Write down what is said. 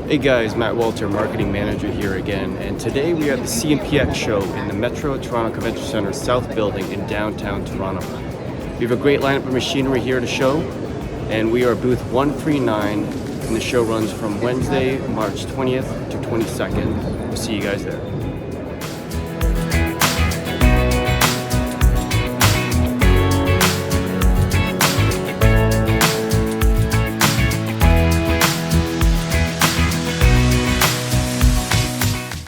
Hey guys, Matt Walter, Marketing Manager here again, and today we are at the CMPX show in the Metro Toronto Convention Center South Building in downtown Toronto. We have a great lineup of machinery here to show, and we are booth 139, and the show runs from Wednesday, March 20th to 22nd. We'll see you guys there.